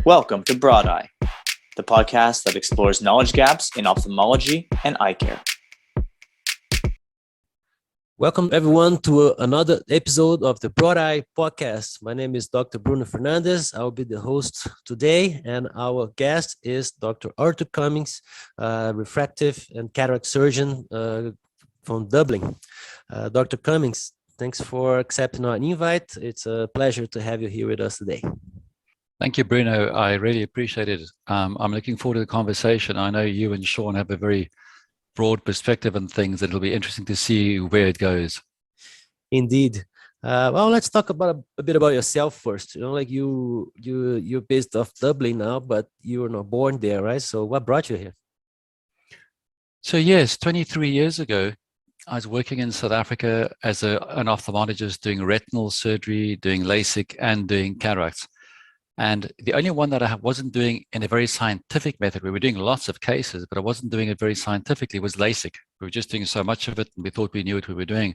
Welcome to Broad Eye, the podcast that explores knowledge gaps in ophthalmology and eye care. Welcome everyone to another episode of the Broad Eye podcast. My name is Dr. Bruno Fernandez. I will be the host today, and our guest is Dr. Arthur Cummings, refractive and cataract surgeon from Dublin. Dr. Cummings, thanks for accepting our invite. It's a pleasure to have you here with us today. Thank you, Bruno. I really appreciate it. I'm looking forward to the conversation. I know you and Sean have a very broad perspective on things. It'll be interesting to see where it goes. Indeed. Well, let's talk about a bit about yourself first. You're based off Dublin now, but you were not born there, right? So what brought you here? So yes, 23 years ago, I was working in South Africa as an ophthalmologist doing retinal surgery, doing LASIK and doing cataracts. And the only one that I wasn't doing in a very scientific method, we were doing lots of cases, but I wasn't doing it very scientifically, was LASIK. We were just doing so much of it, and we thought we knew what we were doing.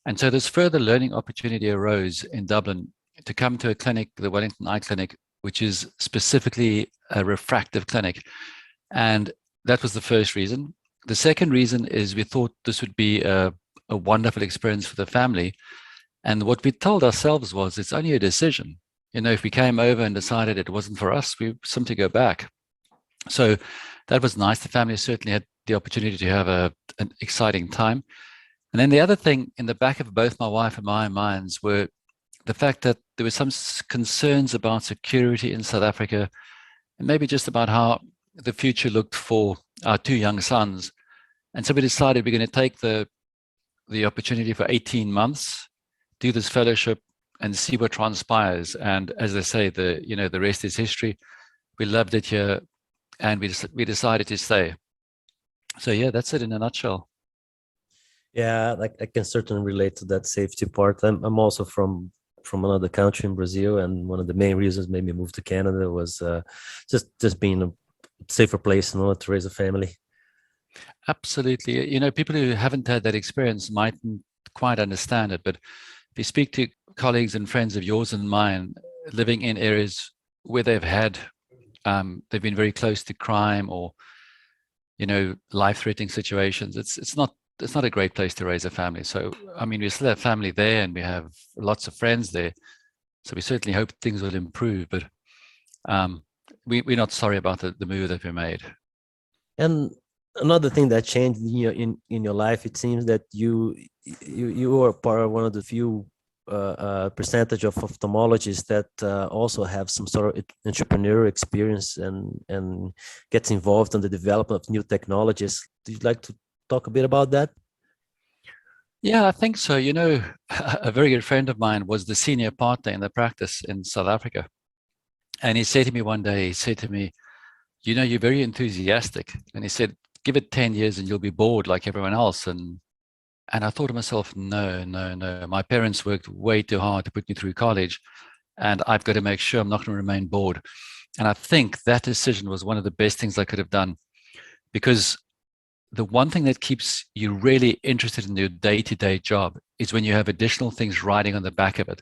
And so this further learning opportunity arose in Dublin to come to a clinic, the Wellington Eye Clinic, which is specifically a refractive clinic. And that was the first reason. The second reason is we thought this would be a wonderful experience for the family. And what we told ourselves was, it's only a decision. You know, if we came over and decided it wasn't for us, we simply go back. So that was nice. The family certainly had the opportunity to have an exciting time. And then the other thing in the back of both my wife and my minds were the fact that there were some concerns about security in South Africa, and maybe just about how the future looked for our two young sons. And so we decided we're going to take the opportunity for 18 months, do this fellowship, and see what transpires. And as I say, the rest is history. We loved it here, and we decided to stay. So yeah, that's it in a nutshell. Yeah, I can certainly relate to that safety part. I'm also from another country in Brazil, and one of the main reasons made me move to Canada was just being a safer place, to raise a family. Absolutely. People who haven't had that experience mightn't quite understand it, but if you speak to colleagues and friends of yours and mine living in areas where they've been very close to crime or life-threatening situations, it's not a great place to raise a family. So I mean, we still have family there, and we have lots of friends there, so we certainly hope things will improve, but we're not sorry about the move that we made. And another thing that changed in your life, it seems that you are part of one of the few percentage of ophthalmologists that also have some sort of entrepreneurial experience and gets involved in the development of new technologies. Do you like to talk a bit about that? Yeah, I think so. A very good friend of mine was the senior partner in the practice in South Africa. And he said to me one day, you're very enthusiastic. And he said, give it 10 years and you'll be bored like everyone else. And I thought to myself, no. My parents worked way too hard to put me through college, and I've got to make sure I'm not going to remain bored. And I think that decision was one of the best things I could have done, because the one thing that keeps you really interested in your day-to-day job is when you have additional things riding on the back of it,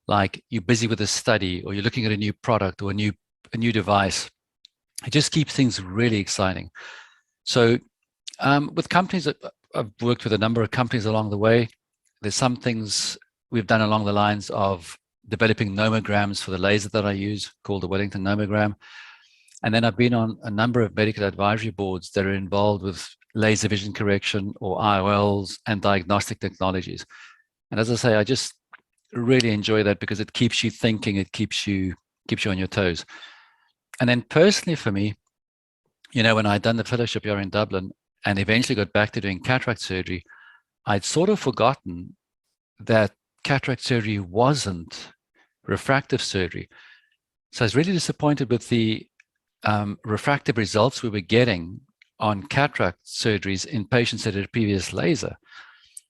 like you're busy with a study, or you're looking at a new product or a new device. It just keeps things really exciting. So with companies, I've worked with a number of companies along the way. There's some things we've done along the lines of developing nomograms for the laser that I use, called the Wellington nomogram. And then I've been on a number of medical advisory boards that are involved with laser vision correction or IOLs and diagnostic technologies. And as I say, I just really enjoy that because it keeps you thinking, it keeps you on your toes. And then personally for me, when I'd done the fellowship here in Dublin and eventually got back to doing cataract surgery, I'd sort of forgotten that cataract surgery wasn't refractive surgery. So I was really disappointed with the refractive results we were getting on cataract surgeries in patients that had previous laser.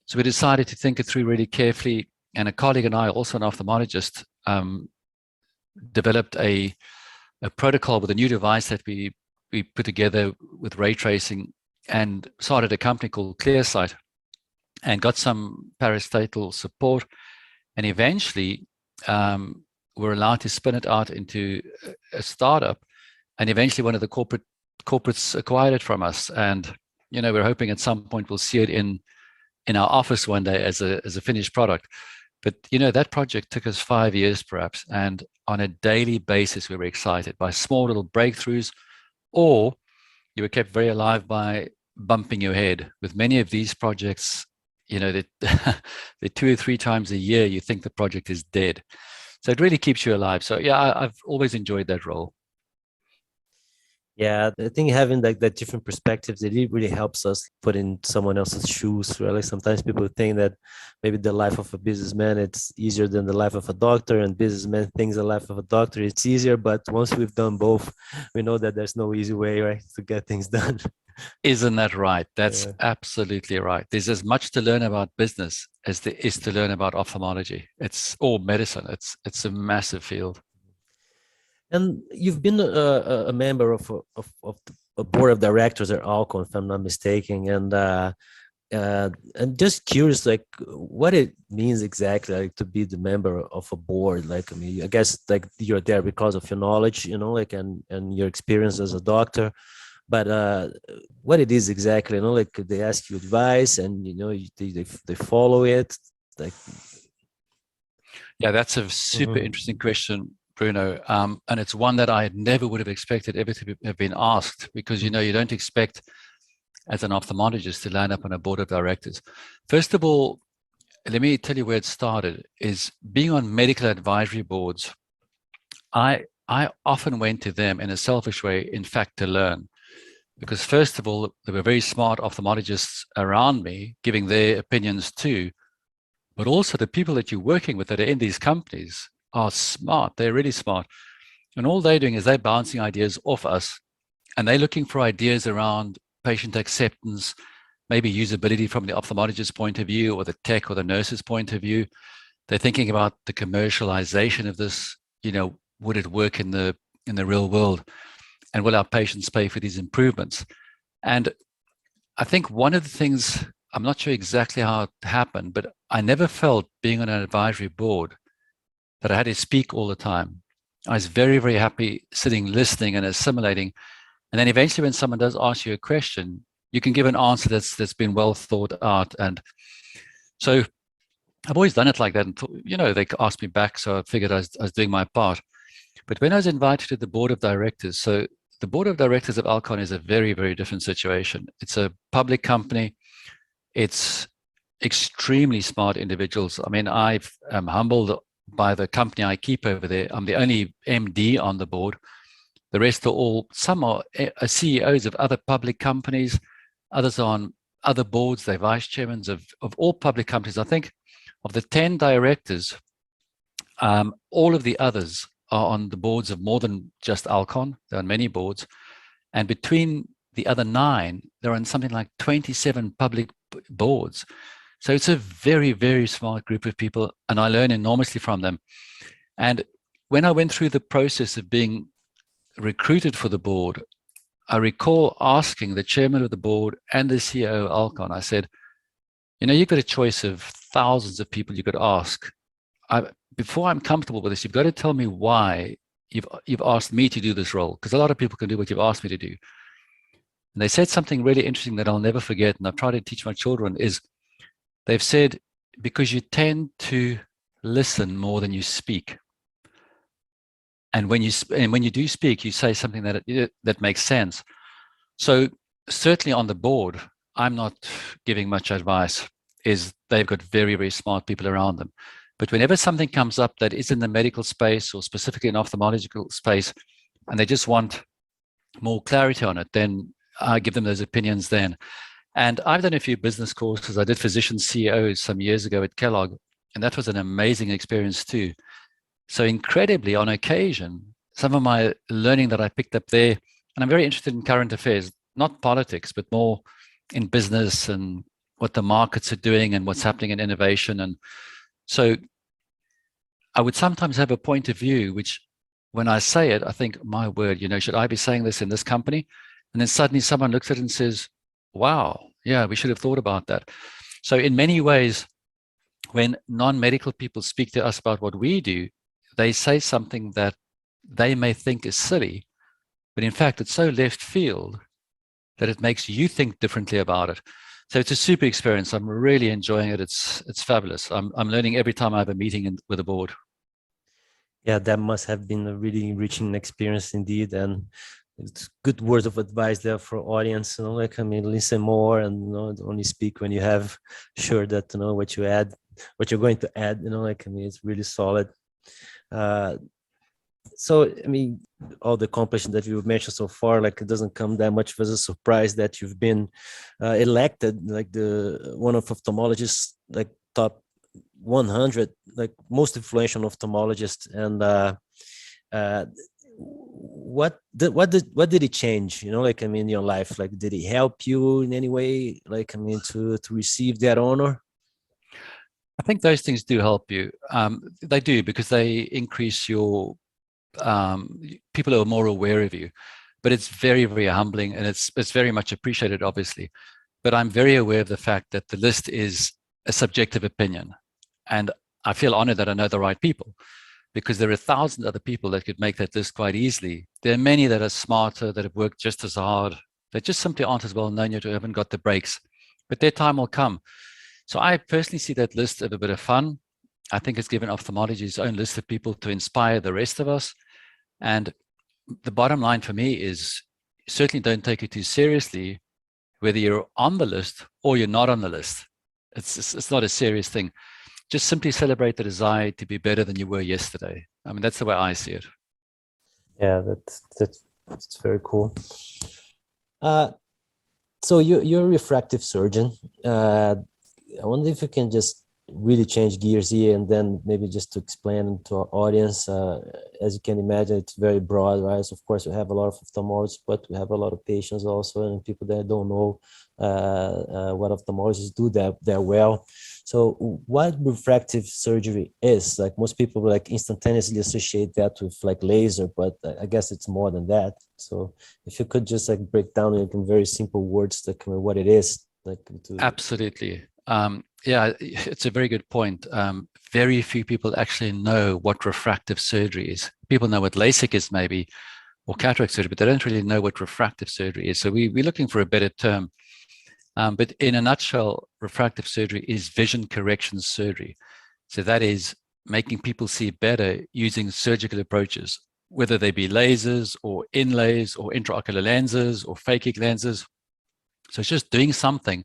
So we decided to think it through really carefully, and a colleague and I, also an ophthalmologist, developed a protocol with a new device that we put together with ray tracing, and started a company called ClearSight, and got some parastatal support, and eventually were allowed to spin it out into a startup, and eventually one of the corporates acquired it from us. And we're hoping at some point we'll see it in our office one day as a finished product. But that project took us 5 years perhaps, and on a daily basis we were excited by small little breakthroughs, or you were kept very alive by bumping your head. With many of these projects, that they're 2 or 3 times a year you think the project is dead. So it really keeps you alive. So yeah, I've always enjoyed that role. Yeah, I think having like that different perspectives, it really helps us put in someone else's shoes. Really, sometimes people think that maybe the life of a businessman it's easier than the life of a doctor, and businessman thinks the life of a doctor it's easier. But once we've done both, we know that there's no easy way, right, to get things done. Isn't that right? That's absolutely right. There's as much to learn about business as there is to learn about ophthalmology. Or medicine. It's a massive field. And you've been a member of a board of directors at Alcon, if I'm not mistaken. And I'm just curious, like, what it means exactly, like, to be the member of a board. Like, I mean, I guess like you're there because of your knowledge, like, and your experience as a doctor. But what it is exactly, like they ask you advice, and they follow it, like. Yeah, that's a super interesting question, Bruno. And it's one that I never would have expected ever to have been asked, because, you don't expect as an ophthalmologist to land up on a board of directors. First of all, let me tell you where it started, is being on medical advisory boards. I often went to them in a selfish way, in fact, to learn. Because first of all, there were very smart ophthalmologists around me giving their opinions too. But also the people that you're working with that are in these companies are smart. They're really smart. And all they're doing is they're bouncing ideas off us, and they're looking for ideas around patient acceptance, maybe usability from the ophthalmologist's point of view, or the tech or the nurse's point of view. They're thinking about the commercialization of this. Would it work in the real world? And will our patients pay for these improvements? And I think one of the things, I'm not sure exactly how it happened, but I never felt, being on an advisory board, that I had to speak all the time. I was very, very happy sitting, listening and assimilating. And then eventually when someone does ask you a question, you can give an answer that's been well thought out. And so I've always done it like that. And, they asked me back, so I figured I was doing my part. But when I was invited to the board of directors, so the board of directors of Alcon is a very, very different situation. It's a public company. It's extremely smart individuals. I mean, I'm humbled by the company I keep over there. I'm the only MD on the board. The rest are some are CEOs of other public companies, others are on other boards. They're vice chairmen of all public companies. I think of the 10 directors, all of the others are on the boards of more than just Alcon. They're on many boards. And between the other 9, they're on something like 27 public boards. So it's a very, very smart group of people, and I learn enormously from them. And when I went through the process of being recruited for the board, I recall asking the chairman of the board and the CEO of Alcon, I said, you've got a choice of thousands of people you could ask. Before I'm comfortable with this, you've got to tell me why you've asked me to do this role, because a lot of people can do what you've asked me to do. And they said something really interesting that I'll never forget, and I've tried to teach my children, is they've said, because you tend to listen more than you speak. And when you do speak, you say something that makes sense. So certainly on the board, I'm not giving much advice, is they've got very, very smart people around them. But whenever something comes up that is in the medical space or specifically in ophthalmological space, and they just want more clarity on it, then I give them those opinions then. And I've done a few business courses. I did physician CEOs some years ago at Kellogg, and that was an amazing experience too. So incredibly, on occasion, some of my learning that I picked up there, and I'm very interested in current affairs, not politics, but more in business and what the markets are doing and what's happening in innovation. And so I would sometimes have a point of view, which when I say it, I think, my word, should I be saying this in this company? And then suddenly someone looks at it and says, wow, yeah, we should have thought about that. So in many ways, when non-medical people speak to us about what we do, they say something that they may think is silly, but in fact, it's so left field that it makes you think differently about it. So it's a super experience. I'm really enjoying it. It's fabulous. I'm learning every time I have a meeting with a board. Yeah, that must have been a really enriching experience indeed, and it's good words of advice there for audience. Like, I mean, listen more, and only speak when you have sure that what you add, what you're going to add. Like, I mean, it's really solid. So, I mean, all the accomplishments that you've mentioned so far, like, it doesn't come that much as a surprise that you've been elected like the one of ophthalmologists, like top 100, like most influential ophthalmologists. And what did it change? Like, I mean, in your life, like, did it help you in any way? Like, I mean, to receive that honor? I think those things do help you. They do, because they increase your people who are more aware of you. But it's very, very humbling, and it's very much appreciated, obviously. But I'm very aware of the fact that the list is a subjective opinion, and I feel honored that I know the right people, because there are thousands of other people that could make that list quite easily. There are many that are smarter, that have worked just as hard, that just simply aren't as well known yet, or haven't got the breaks. But their time will come. So I personally see that list as a bit of fun. I think it's given ophthalmology its own list of people to inspire the rest of us. And the bottom line for me is, certainly don't take it too seriously, whether you're on the list or you're not on the list. It's not a serious thing. Just simply celebrate the desire to be better than you were yesterday. I mean, that's the way I see it. Yeah, that's very cool. So you're a refractive surgeon. I wonder if you can just really change gears here, and then maybe just to explain to our audience. As you can imagine, it's very broad, right? So of course, we have a lot of ophthalmologists, but we have a lot of patients also, and people that don't know what ophthalmologists do that well. So what refractive surgery is, like, most people like instantaneously associate that with like laser, but I guess it's more than that. So if you could just like break down like in very simple words, like what it is, like Absolutely. Yeah, it's a very good point. Very few people actually know what refractive surgery is. People know what LASIK is maybe, or cataract surgery, but they don't really know what refractive surgery is. So we're looking for a better term. But in a nutshell, refractive surgery is vision correction surgery. So that is making people see better using surgical approaches, whether they be lasers or inlays or intraocular lenses or phakic lenses. So it's just doing something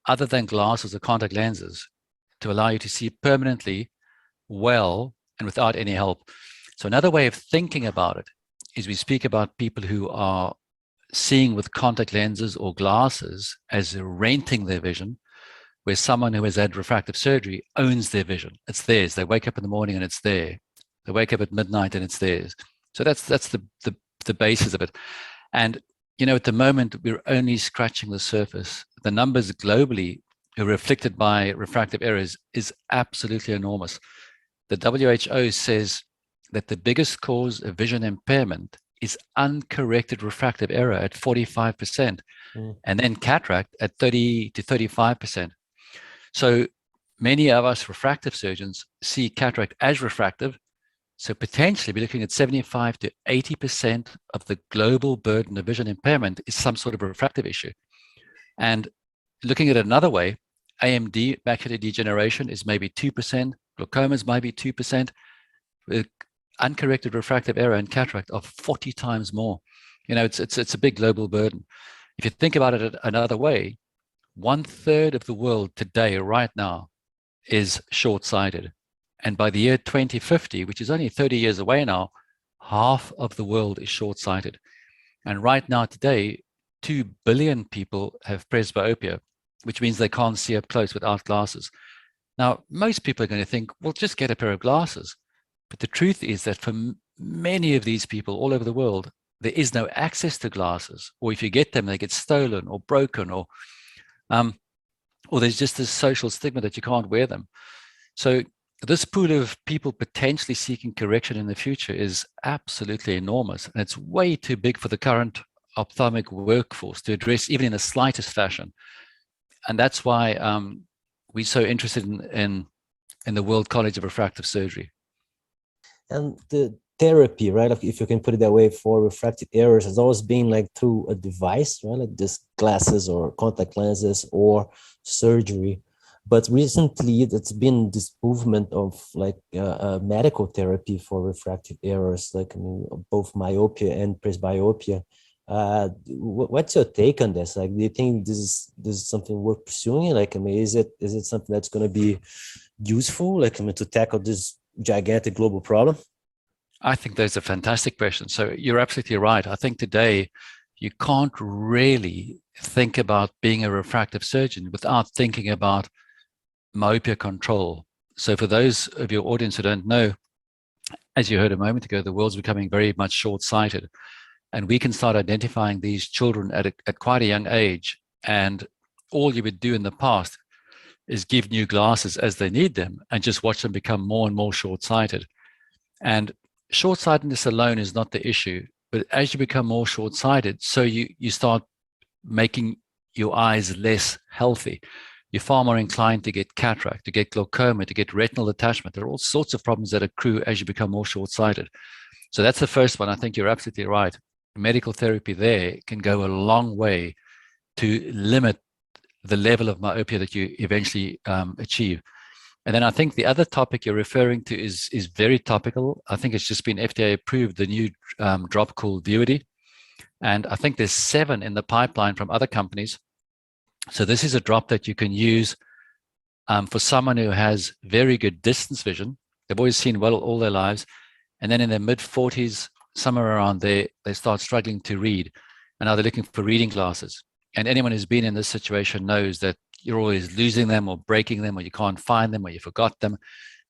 other than glasses or contact lenses to allow you to see permanently well and without any help. So another way of thinking about it is, we speak about people who are seeing with contact lenses or glasses as renting their vision, where someone who has had refractive surgery owns their vision. It's theirs. They wake up in the morning and it's there. They wake up at midnight and it's theirs. So that's the basis of it. And at the moment, we're only scratching the surface. The numbers globally who are afflicted by refractive errors is absolutely enormous. The WHO says that the biggest cause of vision impairment is uncorrected refractive error at 45%, and then cataract at 30 to 35%. So many of us refractive surgeons see cataract as refractive. So potentially we're looking at 75 to 80% of the global burden of vision impairment is some sort of refractive issue. And looking at it another way, AMD, macular degeneration, is maybe 2%, glaucomas might be 2%, with uncorrected refractive error and cataract of 40 times more. It's a big global burden. If you think about it another way, 1/3 of the world today, right now, is short-sighted. And by the year 2050, which is only 30 years away now, half of the world is short-sighted. And right now, today, 2 billion people have presbyopia, which means they can't see up close without glasses. Now, most people are going to think, well, just get a pair of glasses. But the truth is that for many of these people all over the world, there is no access to glasses. Or if you get them, they get stolen or broken, or there's just this social stigma that you can't wear them. So this pool of people potentially seeking correction in the future is absolutely enormous. And it's way too big for the current ophthalmic workforce to address, even in the slightest fashion. And that's why we're so interested in the World College of Refractive Surgery. And the therapy, right? Like if you can put it that way, for refractive errors has always been like through a device, right? Like this glasses or contact lenses or surgery. But recently, it's been this movement of like medical therapy for refractive errors, like I mean, both myopia and presbyopia. What's your take on this? Like, do you think this is something worth pursuing? Like, I mean, is it something that's going to be useful, like I mean, to tackle this gigantic global problem? I think those are fantastic questions. So you're absolutely right. I think today you can't really think about being a refractive surgeon without thinking about myopia control. So for those of your audience who don't know, as you heard a moment ago, the world's becoming very much short-sighted. And we can start identifying these children at quite a young age. And all you would do in the past is give new glasses as they need them and just watch them become more and more short-sighted. And short-sightedness alone is not the issue, but as you become more short-sighted, so you start making your eyes less healthy. You're far more inclined to get cataract, to get glaucoma, to get retinal detachment. There are all sorts of problems that accrue as you become more short-sighted. So that's the first one. I think you're absolutely right. Medical therapy there can go a long way to limit the level of myopia that you eventually achieve. And then I think the other topic you're referring to is very topical. I think it's just been FDA approved, the new drop called Vuity. And I think there's 7 in the pipeline from other companies. So this is a drop that you can use for someone who has very good distance vision. They've always seen well all their lives. And then in their mid-40s, somewhere around there, they start struggling to read. And now they're looking for reading glasses. And anyone who's been in this situation knows that you're always losing them or breaking them, or you can't find them, or you forgot them.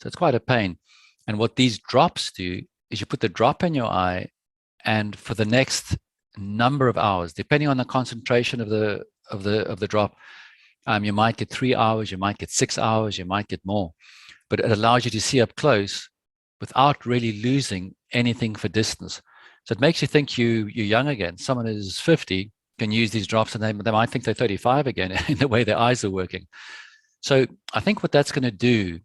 So it's quite a pain. And what these drops do is you put the drop in your eye, and for the next number of hours, depending on the concentration of the drop, you might get 3 hours, you might get 6 hours, you might get more. But it allows you to see up close without really losing anything for distance. So it makes you think you're young again. Someone who's 50 can use these drops and they might think they're 35 again in the way their eyes are working. So I think what that's going to do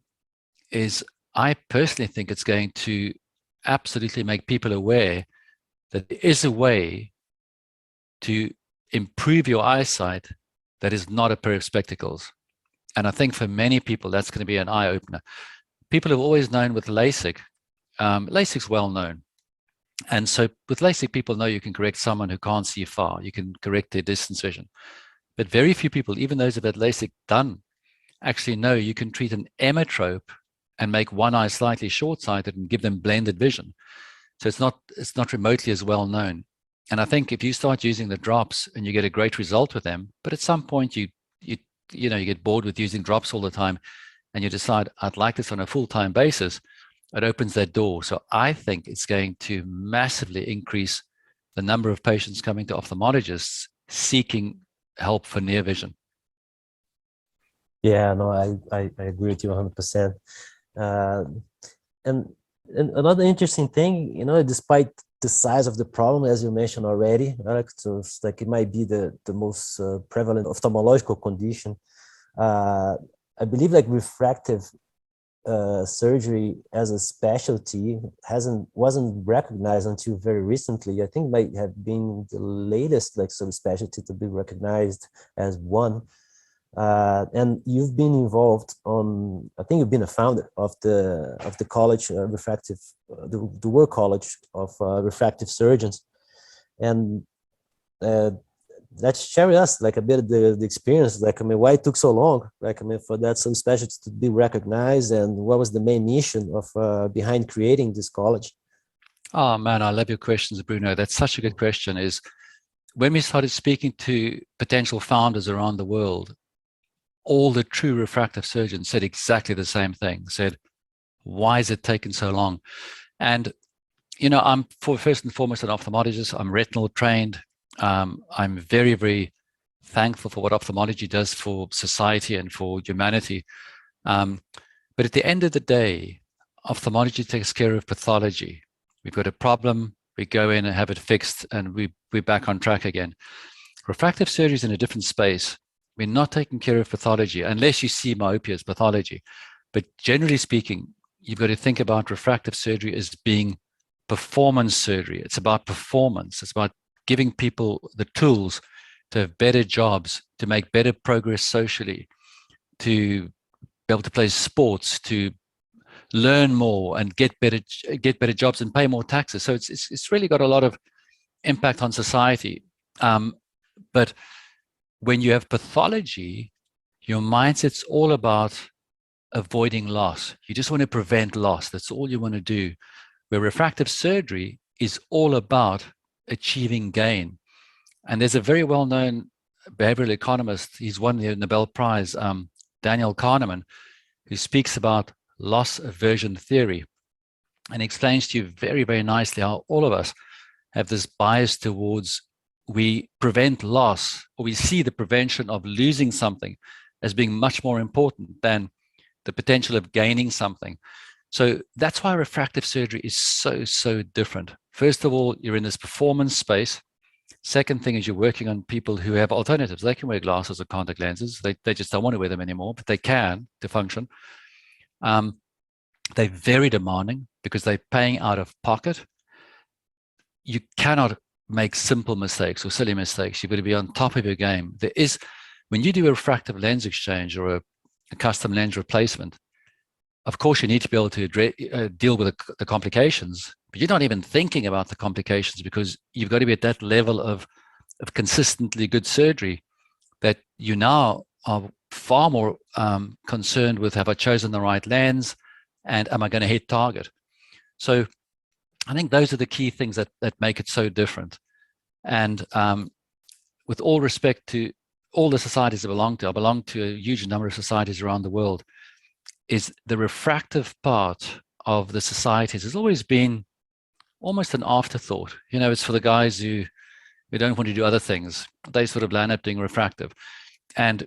is, I personally think it's going to absolutely make people aware that there is a way to improve your eyesight that is not a pair of spectacles. And I think for many people, that's going to be an eye opener. People have always known with LASIK, LASIK's well known. And so with LASIK, people know you can correct someone who can't see far. You can correct their distance vision. But very few people, even those who've had LASIK done, actually know you can treat an emmetrope and make one eye slightly short-sighted and give them blended vision. So it's not remotely as well known. And I think if you start using the drops and you get a great result with them, but at some point you get bored with using drops all the time and you decide, I'd like this on a full-time basis, it opens that door. So I think it's going to massively increase the number of patients coming to ophthalmologists seeking help for near vision. Yeah, no, I agree with you 100%. And another interesting thing, despite the size of the problem, as you mentioned already, so it's like it might be the most prevalent ophthalmological condition. I believe like refractive surgery as a specialty wasn't recognized until very recently. I think might have been the latest like subspecialty to be recognized as one. And you've been involved I think you've been a founder of the College of Refractive, the World College of Refractive Surgeons, and let's share with us like a bit of the experience. Like, I mean, why it took so long? Like, I mean, for that subspecialty to be recognized, and what was the main mission of behind creating this college? Oh man, I love your questions, Bruno. That's such a good question. Is when we started speaking to potential founders around the world, all the true refractive surgeons said exactly the same thing. Said, why is it taking so long? And I'm first and foremost an ophthalmologist. I'm retinal trained. I'm very, very thankful for what ophthalmology does for society and for humanity. But at the end of the day, ophthalmology takes care of pathology. We've got a problem, we go in and have it fixed, and we're back on track again. Refractive surgery is in a different space. We're not taking care of pathology unless you see myopia as pathology. But generally speaking, you've got to think about refractive surgery as being performance surgery. It's about performance. It's about giving people the tools to have better jobs, to make better progress socially, to be able to play sports, to learn more and get better jobs and pay more taxes. So it's really got a lot of impact on society. But when you have pathology, your mindset's all about avoiding loss. You just want to prevent loss. That's all you want to do. Where refractive surgery is all about achieving gain. And there's a very well-known behavioral economist, he's won the Nobel Prize, Daniel Kahneman, who speaks about loss aversion theory and explains to you very, very nicely how all of us have this bias towards we prevent loss, or we see the prevention of losing something as being much more important than the potential of gaining something. So that's why refractive surgery is so different. First of all, you're in this performance space. Second thing is you're working on people who have alternatives. They can wear glasses or contact lenses. They just don't want to wear them anymore, but they can to function. They're very demanding because they're paying out of pocket. You cannot make simple mistakes or silly mistakes. You've got to be on top of your game. When you do a refractive lens exchange or a custom lens replacement, of course, you need to be able to deal with the complications, but you're not even thinking about the complications because you've got to be at that level of consistently good surgery that you now are far more concerned with, have I chosen the right lens and am I going to hit target? So I think those are the key things that make it so different. And with all respect to all the societies I belong to a huge number of societies around the world, is the refractive part of the societies has always been almost an afterthought. You know, it's for the guys who don't want to do other things. They sort of land up doing refractive. And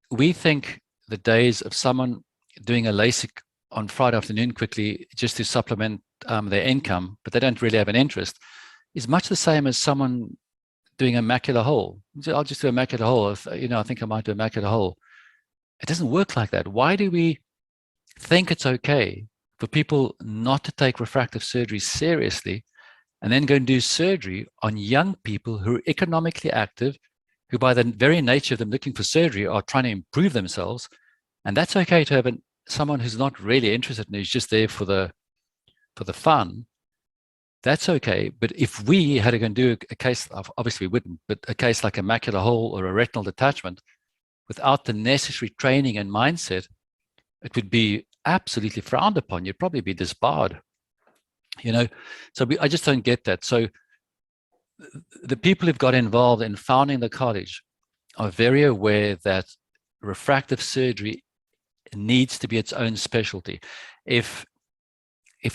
we think the days of someone doing a LASIK on Friday afternoon quickly just to supplement their income, but they don't really have an interest, is much the same as someone doing a macular hole. I'll just do a macular hole. I think I might do a macular hole. It doesn't work like that. Why do we think it's okay for people not to take refractive surgery seriously and then go and do surgery on young people who are economically active, who by the very nature of them looking for surgery are trying to improve themselves? And that's okay to have someone who's not really interested and who's just there for the fun. That's okay. But if we had to go and do a case, obviously we wouldn't, but a case like a macular hole or a retinal detachment, without the necessary training and mindset, it would be absolutely frowned upon. You'd probably be disbarred, So I just don't get that. So the people who've got involved in founding the college are very aware that refractive surgery needs to be its own specialty. If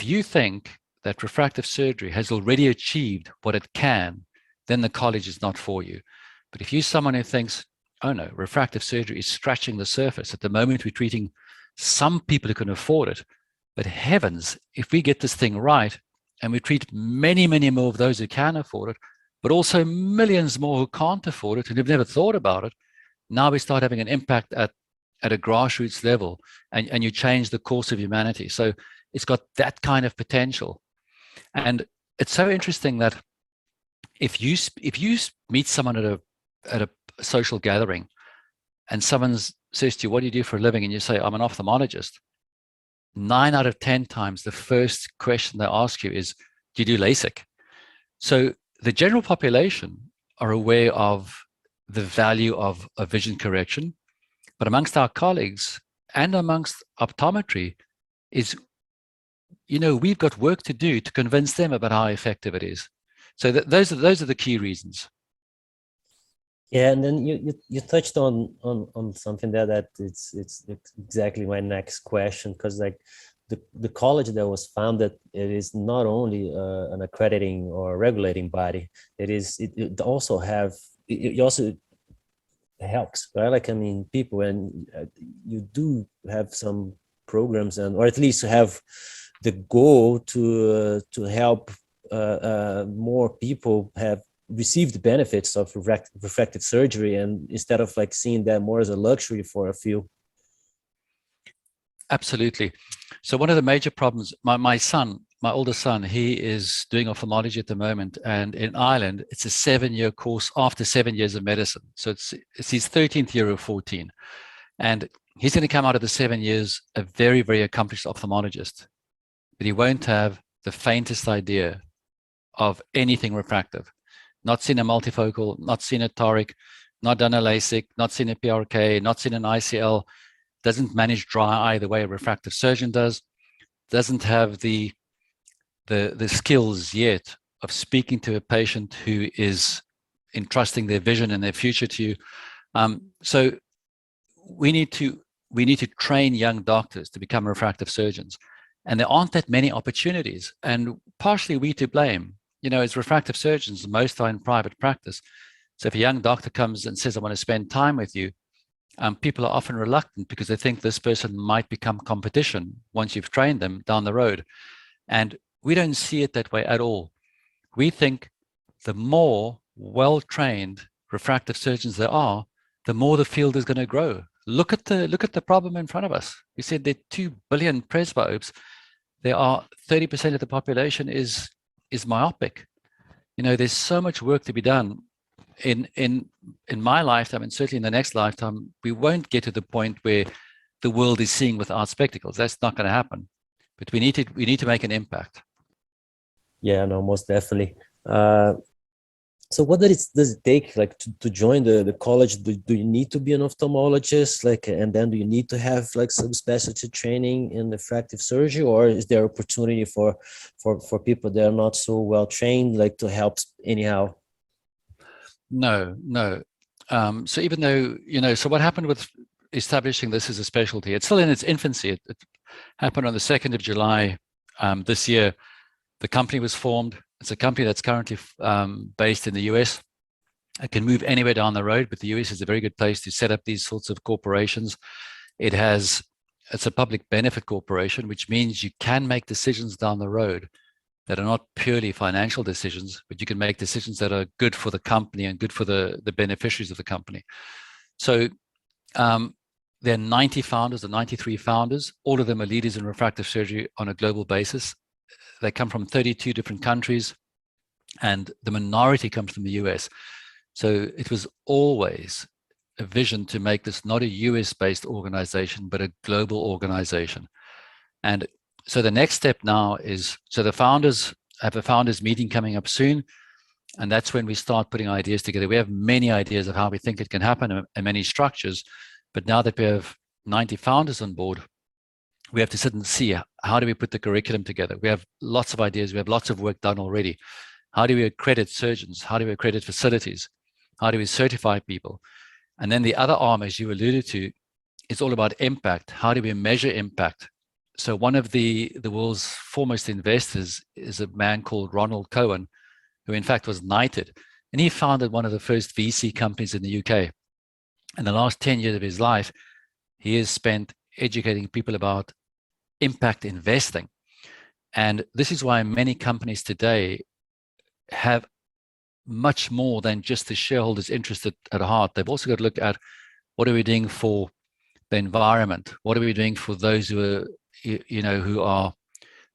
you think that refractive surgery has already achieved what it can, then the college is not for you. But if you're someone who thinks, oh no, refractive surgery is scratching the surface. At the moment, we're treating some people who can afford it. But heavens, if we get this thing right and we treat many, many more of those who can afford it, but also millions more who can't afford it and who've never thought about it, now we start having an impact at a grassroots level, and you change the course of humanity. So it's got that kind of potential. And it's so interesting that if you meet someone at a social gathering and someone says to you, what do you do for a living? And you say, I'm an ophthalmologist. 9 out of 10 times, the first question they ask you is, do you do LASIK? So the general population are aware of the value of a vision correction, but amongst our colleagues and amongst optometry is, we've got work to do to convince them about how effective it is. So those are the key reasons. Yeah, and then you touched on something there that it's exactly my next question, because like the college that was founded, it is not only an accrediting or regulating body. It also helps, right? Like, I mean, people, and you do have some programs, or at least have the goal to help more people have received the benefits of refractive surgery, and instead of like seeing that more as a luxury for a few. Absolutely. So one of the major problems, my oldest son, he is doing ophthalmology at the moment, and in Ireland, it's a 7-year course after 7 years of medicine. So it's his 13th year of 14, and he's going to come out of the 7 years a very, very accomplished ophthalmologist, but he won't have the faintest idea of anything refractive. Not seen a multifocal, not seen a toric, not done a LASIK, not seen a PRK, not seen an ICL, doesn't manage dry eye the way a refractive surgeon does, doesn't have the skills yet of speaking to a patient who is entrusting their vision and their future to you. So we need to train young doctors to become refractive surgeons, and there aren't that many opportunities, and partially we to blame. As refractive surgeons, most are in private practice. So if a young doctor comes and says, I want to spend time with you, people are often reluctant because they think this person might become competition once you've trained them down the road. And we don't see it that way at all. We think the more well-trained refractive surgeons there are, the more the field is going to grow. Look at the problem in front of us. We said there are 2 billion presbyopes. There are 30% of the population is myopic. There's so much work to be done. In my lifetime, and certainly in the next lifetime, we won't get to the point where the world is seeing without spectacles. That's not going to happen. But we need to make an impact. Yeah, no, most definitely. So what does it take, like, to join the college? Do you need to be an ophthalmologist, and then do you need to have like some specialty training in refractive surgery, or is there opportunity for people that are not so well trained, like, to help anyhow? No. So even though, so what happened with establishing this as a specialty, it's still in its infancy. It happened on the 2nd of July this year. The company was formed. It's a company that's currently based in the US. It can move anywhere down the road, but the US is a very good place to set up these sorts of corporations. It's a public benefit corporation, which means you can make decisions down the road that are not purely financial decisions, but you can make decisions that are good for the company and good for the beneficiaries of the company. So there are 90 founders or 93 founders. All of them are leaders in refractive surgery on a global basis. They come from 32 different countries, and the minority comes from the US. So it was always a vision to make this not a US-based organization, but a global organization. And so the next step now is, so the founders have a founders meeting coming up soon, and that's when we start putting ideas together. We have many ideas of how we think it can happen and many structures, but now that we have 90 founders on board, we have to sit and see, how do we put the curriculum together? We have lots of ideas. We have lots of work done already. How do we accredit surgeons? How do we accredit facilities? How do we certify people? And then the other arm, as you alluded to, is all about impact. How do we measure impact? So one of the world's foremost investors is a man called Ronald Cohen, who in fact was knighted. And he founded one of the first VC companies in the UK. In the last 10 years of his life, he has spent educating people about impact investing. And this is why many companies today have much more than just the shareholders' interest at heart. They've also got to look at, what are we doing for the environment? What are we doing for those who are, who are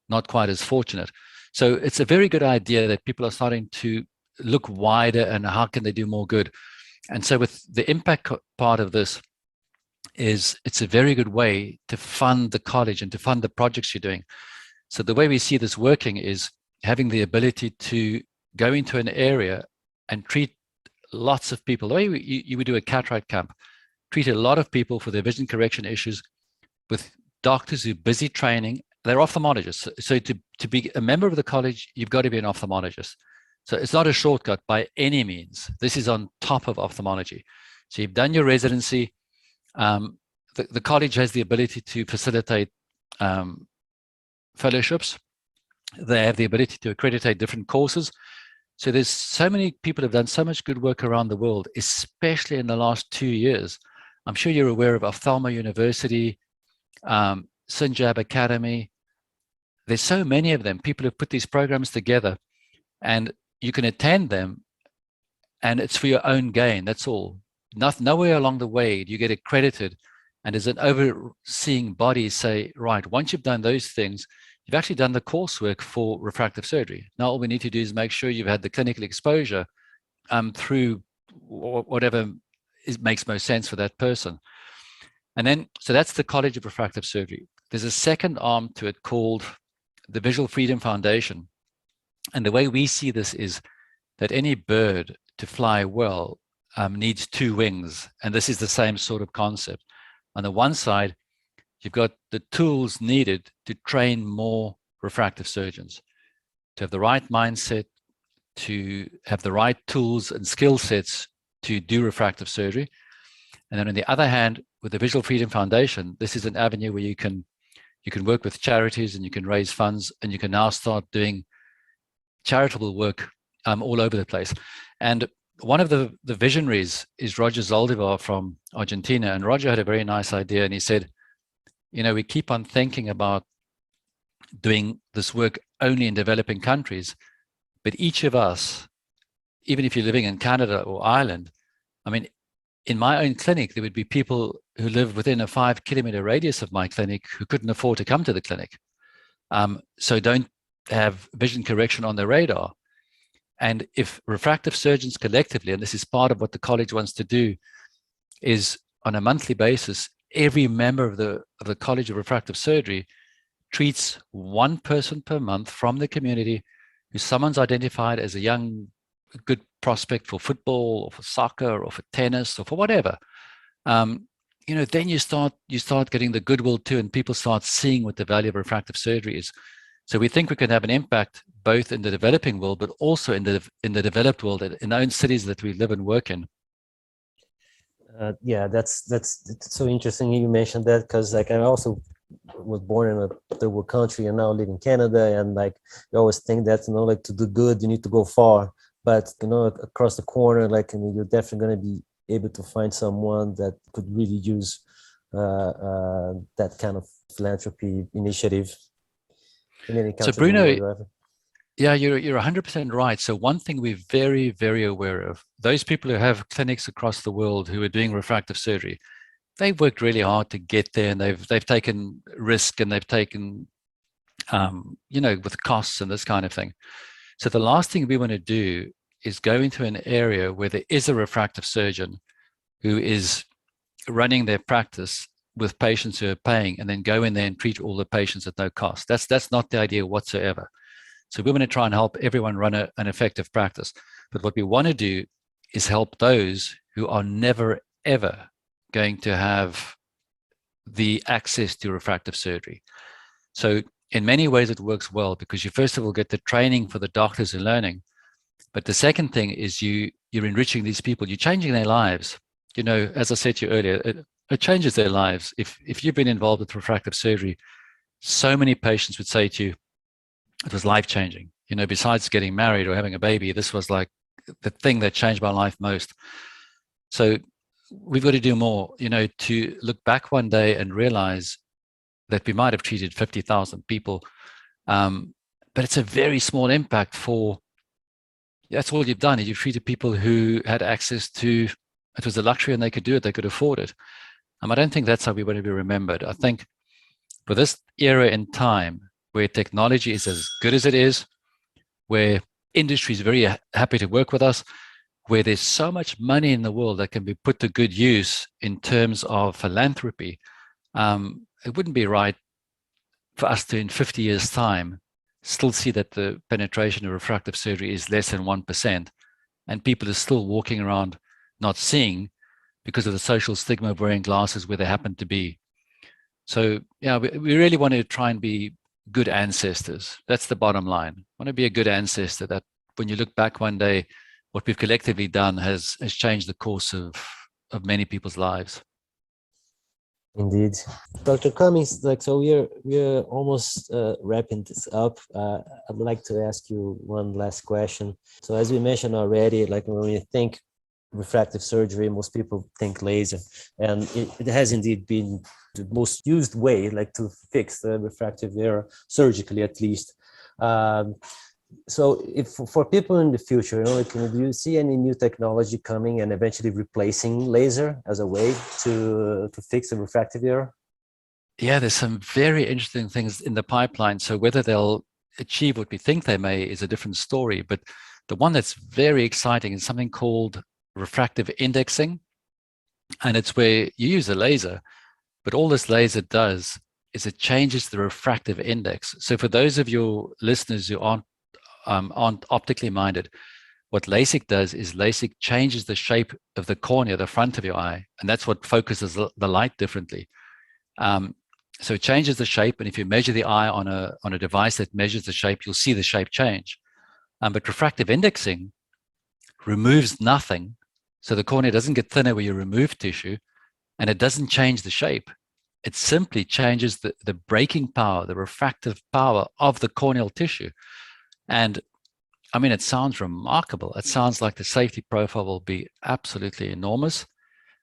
not quite as fortunate? So it's a very good idea that people are starting to look wider and how can they do more good. And so with the impact part of this, it's a very good way to fund the college and to fund the projects you're doing. So the way we see this working is having the ability to go into an area and treat lots of people. The way you would do a cataract camp, treat a lot of people for their vision correction issues with doctors who are busy training. They're ophthalmologists. So to be a member of the college, you've got to be an ophthalmologist. So it's not a shortcut by any means. This is on top of ophthalmology. So you've done your residency. The college has the ability to facilitate fellowships. They have the ability to accreditate different courses. So there's so many people have done so much good work around the world, especially in the last 2 years. I'm sure you're aware of Ophthalmo University, Sinjab Academy. There's so many of them. People have put these programs together, and you can attend them, and it's for your own gain. That's all. Nowhere along the way do you get accredited And as an overseeing body say, right, once you've done those things, you've actually done the coursework for refractive surgery. Now all we need to do is make sure you've had the clinical exposure through whatever makes most sense for that person. And then, so that's the College of Refractive Surgery. There's a second arm to it called the Visual Freedom Foundation. And the way we see this is that any bird to fly well needs two wings. And this is the same sort of concept. On the one side, you've got the tools needed to train more refractive surgeons, to have the right mindset, to have the right tools and skill sets to do refractive surgery. And then on the other hand, with the Visual Freedom Foundation, this is an avenue where you can work with charities and you can raise funds, and you can now start doing charitable work all over the place. And one of the visionaries is Roger Zaldivar from Argentina. And Roger had a very nice idea, and he said, we keep on thinking about doing this work only in developing countries, but each of us, even if you're living in Canada or Ireland, I mean, in my own clinic, there would be people who live within a 5-kilometer radius of my clinic who couldn't afford to come to the clinic. So don't have vision correction on their radar. And if refractive surgeons collectively, and this is part of what the college wants to do, is on a monthly basis, every member of the College of Refractive Surgery treats one person per month from the community who someone's identified as a young, good prospect for football or for soccer or for tennis or for whatever. Then you start getting the goodwill too, and people start seeing what the value of refractive surgery is. So we think we can have an impact both in the developing world, but also in the developed world, in our own cities that we live and work in. Yeah, that's so interesting you mentioned that, because I also was born in a third world country and now live in Canada, and you always think that to do good you need to go far, but across the corner, you're definitely going to be able to find someone that could really use that kind of philanthropy initiative in any country. So Bruno, yeah, you're 100% right. So one thing we're very, very aware of, those people who have clinics across the world who are doing refractive surgery, they've worked really hard to get there, and they've taken risk, and they've taken, with costs and this kind of thing. So the last thing we want to do is go into an area where there is a refractive surgeon who is running their practice with patients who are paying, and then go in there and treat all the patients at no cost. That's not the idea whatsoever. So we want to try and help everyone run an effective practice. But what we want to do is help those who are never, ever going to have the access to refractive surgery. So in many ways, it works well, because you first of all get the training for the doctors who are learning. But the second thing is you're enriching these people, you're changing their lives. As I said to you earlier, it changes their lives. If you've been involved with refractive surgery, so many patients would say to you, it was life-changing. Besides getting married or having a baby, this was like the thing that changed my life most. So we've got to do more, to look back one day and realize that we might have treated 50,000 people, but it's a very small impact that's all you've done. You've treated people who had access to, it was a luxury and they could do it, they could afford it. I don't think that's how we want to be remembered. I think for this era in time, where technology is as good as it is, where industry is very happy to work with us, where there's so much money in the world that can be put to good use in terms of philanthropy, it wouldn't be right for us to, in 50 years' time, still see that the penetration of refractive surgery is less than 1%, and people are still walking around not seeing because of the social stigma of wearing glasses where they happen to be. So, yeah, we really want to try and be good ancestors. That's the bottom line. I want to be a good ancestor, that when you look back one day, what we've collectively done has changed the course of many people's lives. Indeed. Dr. Cummings, so we're almost wrapping this up. I'd like to ask you one last question. So as we mentioned already, when we think refractive surgery, most people think laser, and it has indeed been the most used way to fix the refractive error, surgically at least. So if for people in the future, like, do you see any new technology coming and eventually replacing laser as a way to fix the refractive error? Yeah, there's some very interesting things in the pipeline. So whether they'll achieve what we think they may is a different story. But the one that's very exciting is something called refractive indexing. And it's where you use a laser, but all this laser does is it changes the refractive index. So for those of your listeners who aren't optically minded, what LASIK does is LASIK changes the shape of the cornea, the front of your eye, and that's what focuses the light differently. So it changes the shape, and if you measure the eye on a device that measures the shape, you'll see the shape change. But refractive indexing removes nothing, so the cornea doesn't get thinner where you remove tissue, and it doesn't change the shape. It simply changes the breaking power, the refractive power of the corneal tissue. And I mean, it sounds remarkable. It sounds like the safety profile will be absolutely enormous.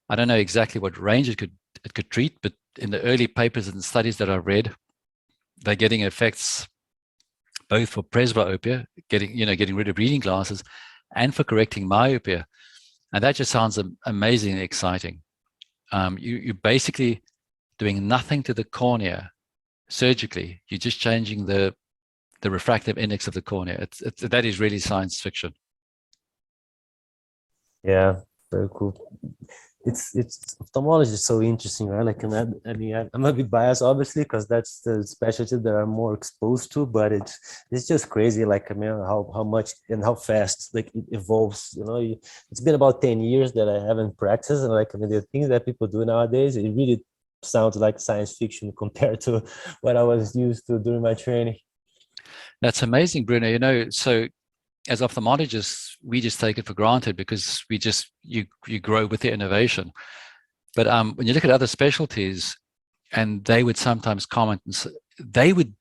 I don't know exactly what range it could treat, but in the early papers and studies that I've read, they're getting effects both for presbyopia, getting rid of reading glasses, and for correcting myopia. And that just sounds amazingly exciting. You're basically doing nothing to the cornea surgically. You're just changing the refractive index of the cornea. That is really science fiction. Yeah, very cool. It's ophthalmology is so interesting, right? Like, I mean, I'm a bit biased, obviously, because that's the specialty that I'm more exposed to. But it's just crazy, like, I mean, how much and how fast like it evolves. It's been about 10 years that I haven't practiced, and like, I mean, the things that people do nowadays, it really sounds like science fiction compared to what I was used to during my training. That's amazing, Bruno. So as ophthalmologists, we just take it for granted because you grow with the innovation. But when you look at other specialties, and they would sometimes comment, and they would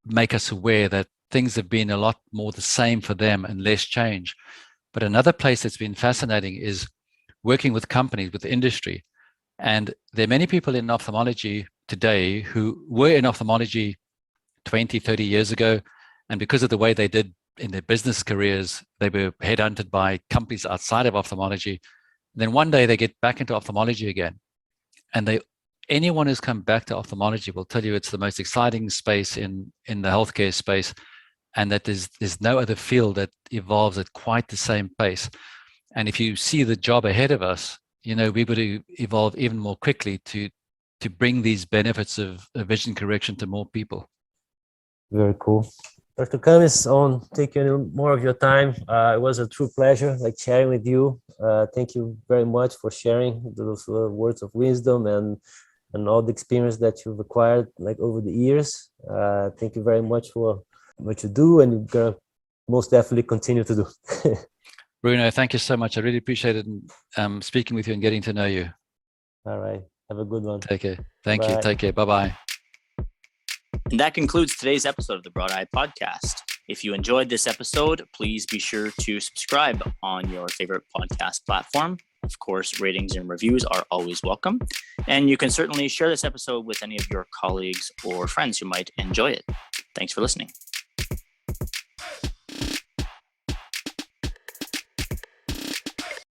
make us aware that things have been a lot more the same for them and less change. But another place that's been fascinating is working with companies, with industry. And there are many people in ophthalmology today who were in ophthalmology 20, 30 years ago. And because of the way they did in their business careers, they were headhunted by companies outside of ophthalmology. And then one day they get back into ophthalmology again. And anyone who's come back to ophthalmology will tell you it's the most exciting space in the healthcare space, and that there's no other field that evolves at quite the same pace. And if you see the job ahead of us, we're going to evolve even more quickly to bring these benefits of vision correction to more people. Very cool. Dr. Cummings, on taking more of your time. It was a true pleasure, like, chatting with you. Thank you very much for sharing those words of wisdom and all the experience that you've acquired, like, over the years. Thank you very much for what you do, and you're gonna most definitely continue to do. Bruno, thank you so much. I really appreciated speaking with you and getting to know you. All right. Have a good one. Take care. Thank Bye. you. Take care. Bye-bye. And that concludes today's episode of the Broad Eye Podcast. If you enjoyed this episode, please be sure to subscribe on your favorite podcast platform. Of course, ratings and reviews are always welcome. And you can certainly share this episode with any of your colleagues or friends who might enjoy it. Thanks for listening.